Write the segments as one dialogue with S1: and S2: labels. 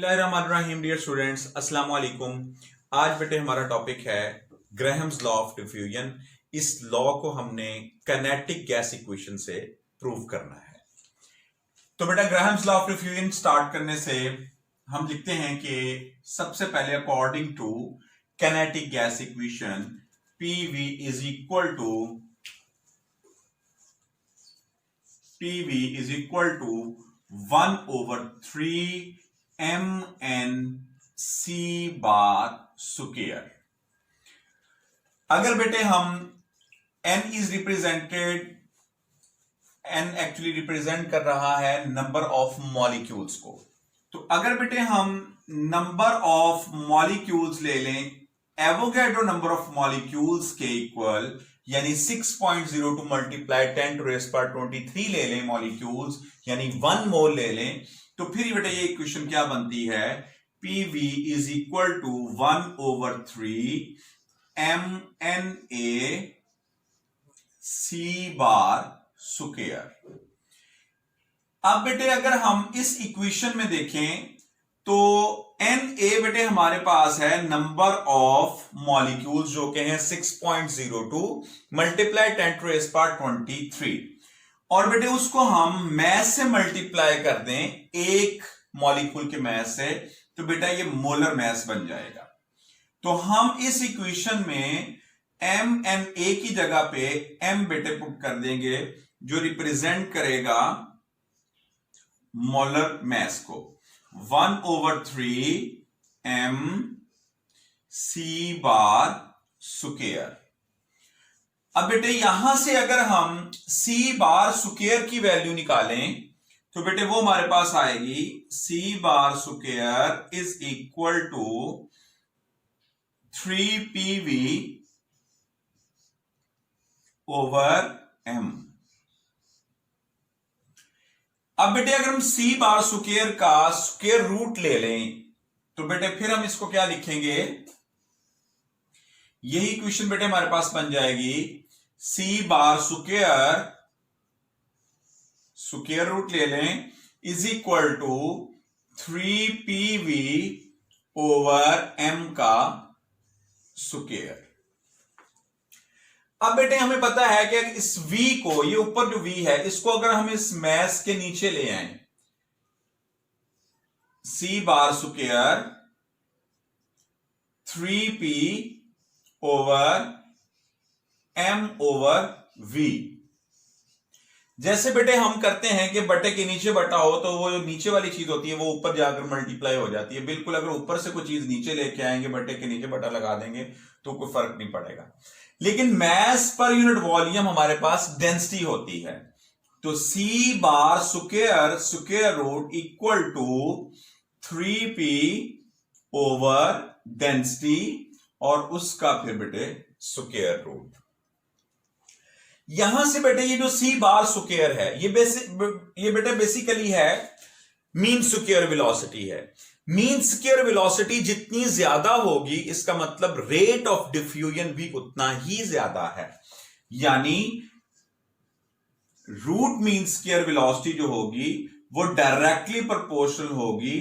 S1: बिस्मिल्लाहिर्रहमानिर्रहीम। Dear students, अस्सलाम वालेकुम। आज बेटे हमारा टॉपिक है ग्राहम्स लॉ ऑफ डिफ्यूजन। इस लॉ को हमने काइनेटिक गैस इक्वेशन से प्रूव करना है। तो बेटा Graham's law of diffusion start करने से हम लिखते हैं कि सबसे पहले according to kinetic gas equation PV is equal to 1/3 MnC bar square. अगर बेटे हम n is represented, n actually represent कर रहा है नंबर ऑफ मॉलिक्यूल्स को, तो अगर बेटे हम नंबर ऑफ मॉलिक्यूल्स ले लें एवोगैड्रो नंबर ऑफ मॉलिक्यूल्स के इक्वल, यानी 6.02 मल्टीप्लाई 10⁻23 ले लें मॉलिक्यूल्स, यानी 1 मोल ले लें, तो फिर बेटा ये इक्वेशन क्या बनती है? PV is equal to 1/3 MnAC bar square. अब बेटे अगर हम इस इक्वेशन में देखें तो Na बेटे हमारे पास है नंबर ऑफ मॉलिक्यूल्स जो के हैं 6.02 मल्टीप्लाई 10⁻23, और बेटे उसको हम मैस से मल्टीप्लाई कर दें एक मॉलिक्यूल के मैस से, तो बेटा ये मोलर मैस बन जाएगा। तो हम इस इक्वेशन में MnA की जगह पे M बेटे पुट कर देंगे जो रिप्रेजेंट करेगा मोलर मैस को, 1/3 MC बार स्क्वायर। अब बेटे यहां से अगर हम C बार स्क्वायर की वैल्यू निकालें तो बेटे वो हमारे पास आएगी C bar square is equal to 3PV over M। अब बेटे अगर हम C बार स्क्वायर का स्क्वायर रूट ले लें तो बेटे फिर हम इसको क्या लिखेंगे? यही इक्वेशन बेटे हमारे पास बन जाएगी C बार स्क्वायर रूट ले लें is equal to 3PV over M का स्क्वायर। अब बेटे हमें पता है कि इस V को, ये ऊपर जो V है, इसको अगर हम इस मैस के नीचे ले आए, C bar square 3P over M over V। जैसे बेटे हम करते हैं कि बटे के नीचे बटा हो तो वो जो नीचे वाली चीज होती है वो ऊपर जाकर मल्टीप्लाई हो जाती है। बिल्कुल अगर ऊपर से कोई चीज नीचे लेके आएंगे, बटे के नीचे बटा लगा देंगे तो कोई फर्क नहीं पड़ेगा। लेकिन मैस पर यूनिट वॉल्यूम हमारे पास डेंसिटी होती है, तो C bar square root equal to 3P over density और उसका फिर बेटे स्क्वायर रूट। यहां से बेटे ये जो C बार स्क्वायर है ये बेटे बेसिकली है मीन स्क्वायर वेलोसिटी है। मीन स्क्वायर वेलोसिटी जितनी ज्यादा होगी इसका मतलब रेट ऑफ डिफ्यूजन भी उतना ही ज्यादा है, यानी रूट मीन स्क्वायर वेलोसिटी जो होगी वो डायरेक्टली प्रोपोर्शनल होगी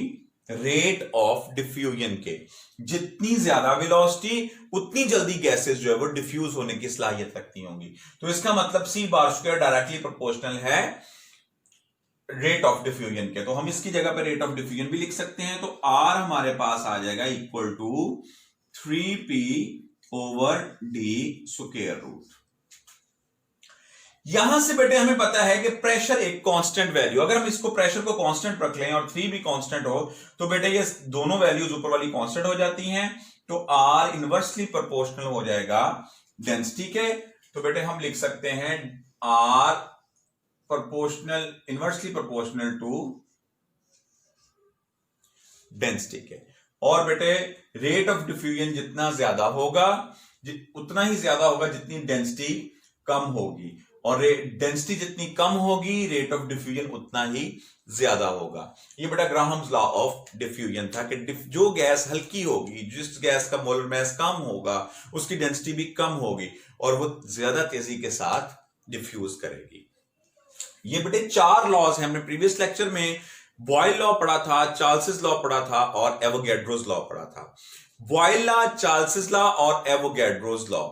S1: रेट ऑफ डिफ्यूजन के। जितनी ज्यादा वेलोसिटी उतनी जल्दी गैसेस जो है वो डिफ्यूज होने की सलाहियत रखती होंगी। तो इसका मतलब C bar square directly proportional है रेट ऑफ डिफ्यूजन के। तो हम इसकी जगह पर रेट ऑफ डिफ्यूजन भी लिख सकते हैं, तो R हमारे पास आ जाएगा equal to 3P over D square root. यहां से बेटे हमें पता है कि प्रेशर एक कांस्टेंट वैल्यू, अगर हम इसको प्रेशर को कांस्टेंट रख लें और 3 भी कांस्टेंट हो तो बेटे ये दोनों वैल्यूज ऊपर वाली कांस्टेंट हो जाती हैं, तो R इनवर्सली प्रोपोर्शनल हो जाएगा डेंसिटी के। तो बेटे हम लिख सकते हैं R proportional, inversely proportional to density के। और बेटे रेट ऑफ डिफ्यूजन जितना ज्यादा होगा उतना ही ज्यादा होगा जितनी डेंसिटी कम होगी, और डेंसिटी जितनी कम होगी रेट ऑफ डिफ्यूजन उतना ही ज्यादा होगा। ये बेटा ग्राहम्स लॉ ऑफ डिफ्यूजन था कि जो गैस हल्की होगी, जिस गैस का मोलर मास कम होगा उसकी डेंसिटी भी कम होगी और वो ज्यादा तेजी के साथ डिफ्यूज करेगी। ये बेटे 4 लॉज हैं, हमने प्रीवियस लेक्चर में बॉयल लॉ पढ़ा था, चार्ल्स लॉ पढ़ा था और एवोगैड्रोस लॉ पढ़ा था। बॉयल लॉ, चार्ल्स लॉ और एवोगैड्रोस लॉ,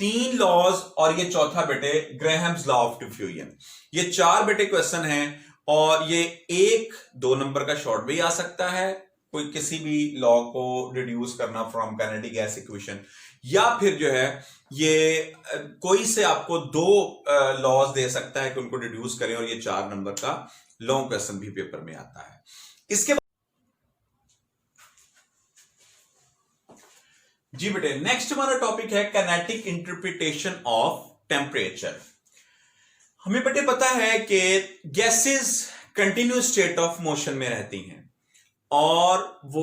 S1: तीन लॉज, और ये चौथा बेटे ग्रेहम्स लॉ ऑफ डिफ्यूजन। ये चार बेटे क्वेश्चन हैं और ये 1-2 नंबर का शॉर्ट भी आ सकता है, कोई किसी भी लॉ को रिड्यूस करना फ्रॉम काइनेटिक गैस इक्वेशन, या फिर जो है ये कोई से आपको 2 लॉज दे सकता है कि उनको रिड्यूस करें, और ये 4 नंबर का लॉन्ग क्वेश्चन भी पेपर में आता है। इसके जी बेटे नेक्स्ट हमारा टॉपिक है काइनेटिक इंटरप्रिटेशन ऑफ टेम्परेचर। हमें बेटे पता है कि gases continuous state of motion में रहती हैं और वो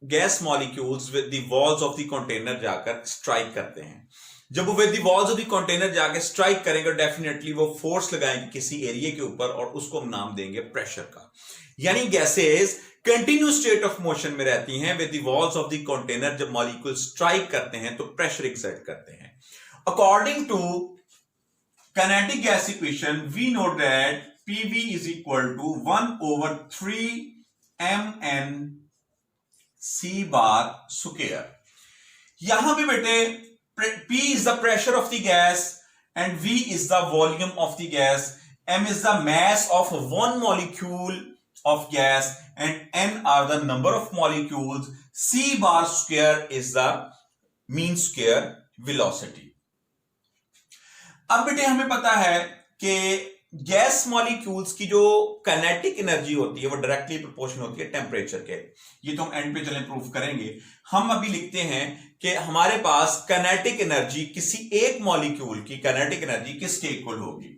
S1: gas molecules with the walls of the container जाकर स्ट्राइक करते हैं। जब वो with the walls of the container जाकर स्ट्राइक करेंगे, डेफिनेटली वो फोर्स लगाएंगे किसी एरिया के ऊपर और उसको हम नाम देंगे प्रेशर का। यानी gases continuous state of motion में रहती हैं with the walls of the container. जब मॉलिक्यूल स्ट्राइक करते हैं तो प्रेशर एक्सर्ट करते हैं। According to kinetic gas equation we know that PV is equal to 1/3 mn C bar square। यहां भी बेटे P is the pressure of the gas and V is the volume of the gas, M is the mass of one molecule of gas and N are the number of molecules, C bar square is the mean square velocity। अब बेटे हमें पता है कि gas molecules की जो kinetic energy होती है वो डायरेक्टली प्रोपोर्शनल होती है टेम्परेचर के। ये तो हम एंड पे चले प्रूफ करेंगे। हम अभी लिखते हैं कि हमारे पास काइनेटिक एनर्जी किसी एक मॉलिक्यूल की काइनेटिक एनर्जी किसके इक्वल होगी।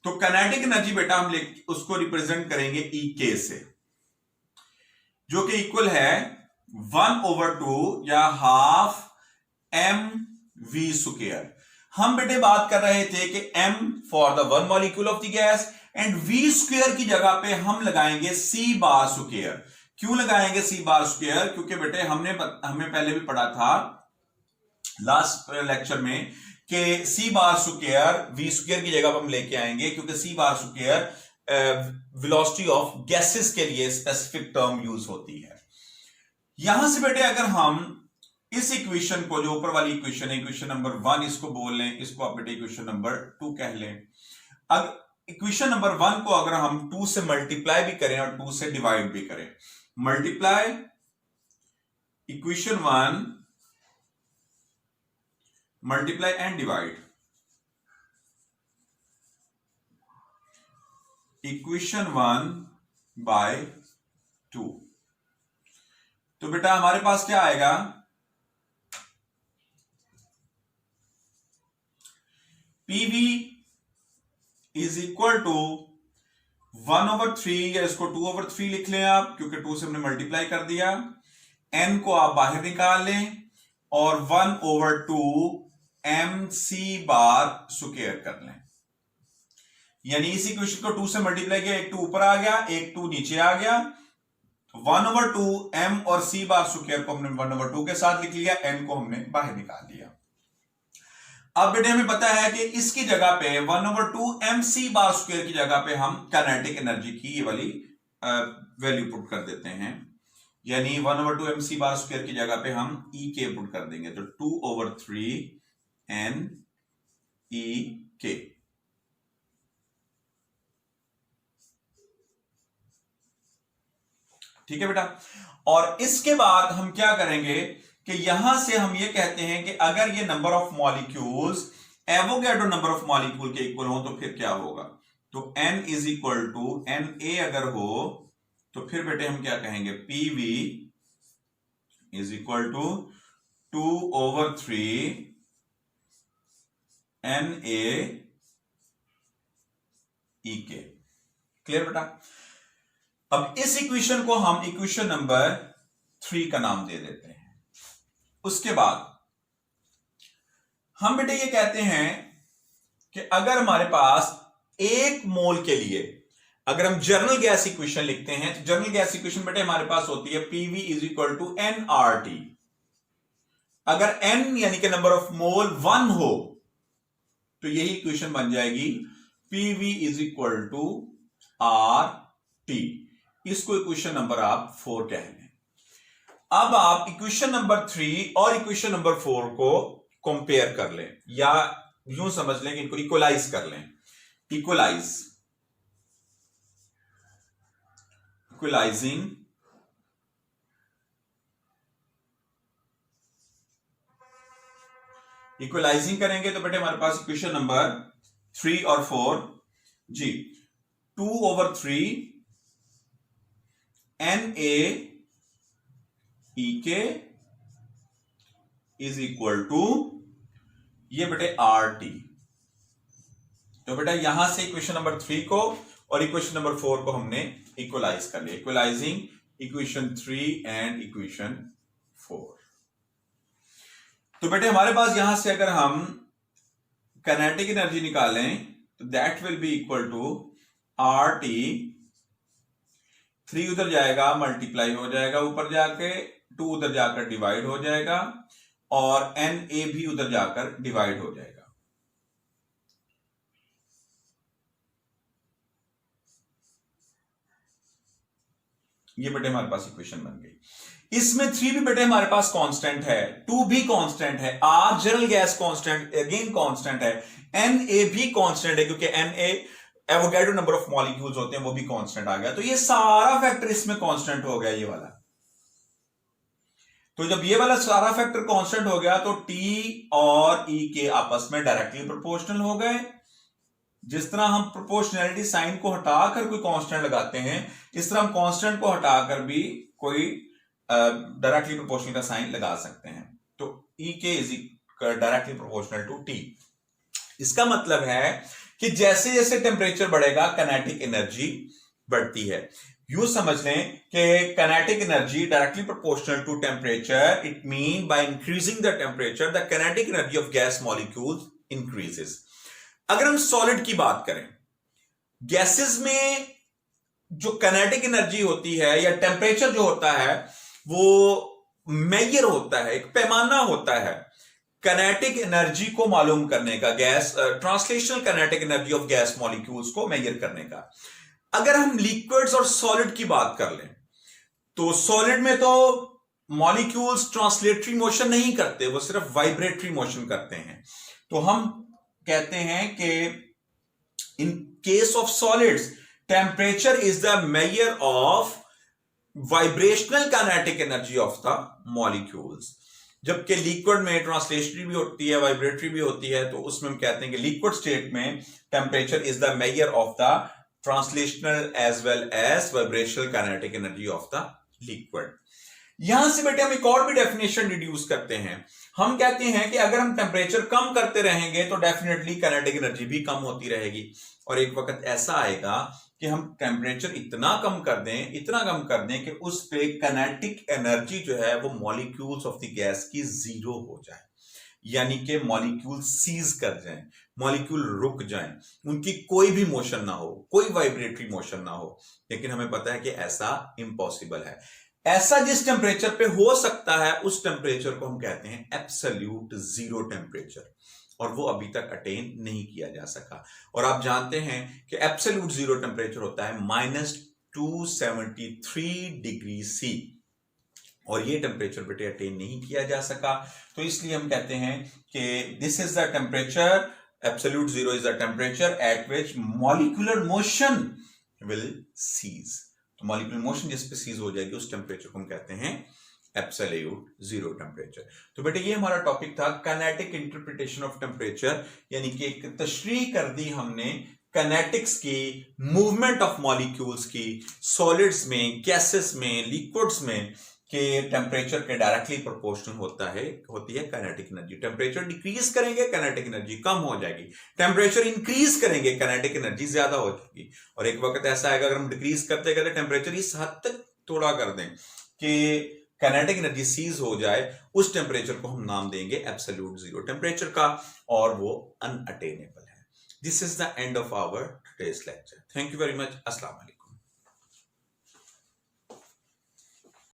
S1: तो काइनेटिक एनर्जी बेटा हम उसको रिप्रेजेंट करेंगे EK से, जो कि इक्वल है 1/2 या हाफ mv स्क्वायर। हम बेटे बात कर रहे थे कि M for the one molecule of the gas and V square की जगह पे हम लगाएंगे C बार स्क्वायर। क्यों लगाएंगे C बार स्क्वायर? क्योंकि बेटे हमें पहले भी पढ़ा था लास्ट लेक्चर में कि C bar square V square की जगह पे हम लेके आएंगे, क्योंकि C bar square velocity of gases के लिए स्पेसिफिक टर्म यूज होती है। यहां से बेटे अगर हम इस इक्वेशन को, जो ऊपर वाली इक्वेशन है, इक्वेशन नंबर 1 इसको बोल लें, इसको आप बेटे इक्वेशन नंबर 2 कह लें। अब इक्वेशन नंबर 1 को अगर हम 2 से मल्टीप्लाई भी करें और 2 से डिवाइड भी करें, multiply equation 1 multiply and divide equation 1 by 2, तो बेटा हमारे पास क्या आएगा, PV इज इक्वल टू 1/3 या इसको 2/3 लिख लें आप, क्योंकि 2 से हमने मल्टीप्लाई कर दिया। N को आप बाहर निकाल लें और 1/2 mc बार स्क्वायर कर लें। यानी इस इक्वेशन को 2 से मल्टीप्लाई किया, एक 2 ऊपर आ गया, एक 2 नीचे आ गया। 1/2 m और c बार स्क्वायर को हमने 1/2 के साथ लिख लिया, n को हमने बाहर निकाल दिया। अब बेटे हमें पता है कि इसकी जगह पे 1/2 mc बार स्क्वायर की जगह पे हम काइनेटिक एनर्जी की ये वाली वैल्यू पुट कर देते हैं। यानी 1/2 mc बार स्क्वायर की जगह पे हम EK पुट कर देंगे, तो 2/3 n EK। ठीक है बेटा। और इसके बाद हम क्या करेंगे कि यहां से हम ये कहते हैं कि अगर ये number of molecules Avogadro number of molecule के इक्वल हो तो फिर क्या होगा। तो N is equal to Na अगर हो तो फिर बेटे हम क्या कहेंगे, PV is equal to 2/3 Na EK। Clear बेटा। अब इस इक्वेशन को हम इक्वेशन नंबर 3 का नाम दे देते हैं। उसके बाद हम बेटे ये कहते हैं कि अगर हमारे पास 1 मोल के लिए अगर हम जर्नल गैस इक्वेशन लिखते हैं, तो जर्नल गैस इक्वेशन बेटे हमारे पास होती है PV is equal to nRT। अगर n यानी कि नंबर ऑफ मोल 1 हो तो यही इक्वेशन बन जाएगी PV is equal to RT। इसको इक्वेशन नंबर आप 4 कह लें। अब आप इक्वेशन नंबर 3 और इक्वेशन नंबर 4 को कंपेयर कर लें, या यूं समझ लें कि इनको इक्वलाइज कर लें। इक्वलाइजिंग करेंगे तो बेटे हमारे पास इक्वेशन नंबर 3 और 4 जी, 2/3 NA EK is equal to ये बेटे RT। तो बेटा यहां से इक्वेशन नंबर 3 को और इक्वेशन नंबर 4 को हमने इक्वलाइज कर लिया। Equalising equation 3 and equation 4। तो बेटे हमारे पास यहां से अगर हम काइनेटिक एनर्जी निकालें तो that will be equal to RT, 3 उधर जाएगा मल्टीप्लाई हो जाएगा ऊपर जाके, 2 उधर जाकर डिवाइड हो जाएगा और NA भी उधर जाकर डिवाइड हो जाएगा। ये बेटे हमारे पास इक्वेशन बन गई। इसमें 3 भी बेटे हमारे पास कांस्टेंट है, 2 भी कांस्टेंट है, R general gas constant again constant है, NA भी कांस्टेंट है क्योंकि NA Avogadro number of molecules होते हैं वो भी कांस्टेंट आ गया। तो ये सारा फैक्टर इसमें कांस्टेंट हो गया, ये वाला। तो जब ये वाला सारा फैक्टर कांस्टेंट हो गया तो T और E के आपस में डायरेक्टली प्रोपोर्शनल हो गए। जिस तरह हम प्रोपोर्शनैलिटी साइन को हटाकर कोई कांस्टेंट लगाते हैं, इस तरह हम कांस्टेंट को हटाकर भी कोई डायरेक्टली प्रोपोर्शनल का साइन लगा सकते हैं। तो E K is directly proportional to T। इसका मतलब है कि जैसे जैसे टेम्परेचर बढ़ेगा काइनेटिक एनर्जी बढ़ती है। यूं समझ लें कि kinetic energy directly proportional to temperature, it mean by increasing the temperature the kinetic energy of gas molecules increases. अगर हम सॉलिड की बात करें, गैसेस में जो काइनेटिक एनर्जी होती है या टेम्परेचर जो होता है वो मेजर होता है, एक पैमाना होता है काइनेटिक एनर्जी को मालूम करने का, gas translational kinetic energy of gas molecules को मेजर करने का। अगर हम लिक्विड्स और सॉलिड की बात कर लें तो सॉलिड में तो मॉलिक्यूल्स ट्रांसलेटरी मोशन नहीं करते, वो सिर्फ वाइब्रेटरी मोशन करते हैं। तो हम कहते हैं कि in case of solids temperature is the major of vibrational kinetic energy of the molecules. जबकि लिक्विड में ट्रांसलेशनरी भी होती है, वाइब्रेटरी भी होती है, तो उसमें हम कहते हैं कि लिक्विड स्टेट में temperature is the major of the translational as well as vibrational kinetic energy of the liquid. यहां से बेटे हम एक और भी डेफिनेशन डिड्यूस करते हैं। हम कहते हैं कि अगर हम टेम्परेचर कम करते रहेंगे तो डेफिनेटली काइनेटिक एनर्जी भी कम होती रहेगी, और एक वक्त ऐसा आएगा कि हम टेम्परेचर इतना कम कर दें कि उस पे काइनेटिक एनर्जी जो है वो मॉलिक्यूल्स ऑफ द गैस की जीरो हो जाए, यानी कि मॉलिक्यूल सीज कर जाएं, मॉलिक्यूल रुक जाएं, उनकी कोई भी मोशन ना हो, कोई वाइब्रेटरी मोशन ना हो। लेकिन हमें पता है कि ऐसा इम्पॉसिबल है। ऐसा जिस टेम्परेचर पे हो सकता है उस टेम्परेचर को हम कहते हैं एब्सोल्यूट जीरो टेम्परेचर, और वो अभी तक अटेन नहीं किया जा सका। और आप जानते हैं कि एब्सोल्यूट जीरो टेम्परेचर होता है -273 डिग्री सी, और ये टेम्परेचर बेटे अटेन नहीं किया जा सका। तो इसलिए हम कहते हैं कि this is the temperature, absolute zero is the temperature at which molecular motion will cease. तो मॉलिक्यूलर मोशन जिस पे सीज हो जाएगी उस टेम्परेचर को हम कहते हैं एब्सोल्यूट जीरो टेम्परेचर। तो बेटे ये हमारा टॉपिक था काइनेटिक इंटरप्रिटेशन ऑफ टेम्परेचर, यानी कि एक तशरीह कर दी हमने काइनेटिक्स की, मूवमेंट ऑफ मॉलिक्यूल्स की, सॉलिड्स में, गैसेस में, लिक्विड्स में, के टेम्परेचर के डायरेक्टली प्रोपोर्शनल होती है काइनेटिक एनर्जी। टेम्परेचर डिक्रीज करेंगे काइनेटिक एनर्जी कम हो जाएगी, टेम्परेचर इंक्रीज करेंगे काइनेटिक एनर्जी ज्यादा हो जाएगी। और एक वक्त ऐसा आएगा अगर हम डिक्रीज करते करते टेम्परेचर इस हद तक थोड़ा कर दें कि काइनेटिक एनर्जी सीज हो जाए, उस टेम्परेचर को हम नाम देंगे एब्सोल्यूट जीरो टेम्परेचर का, और वो अनअटेनेबल है। This is the end of our today's lecture. Thank you very much. अस्सलाम वालेकुम।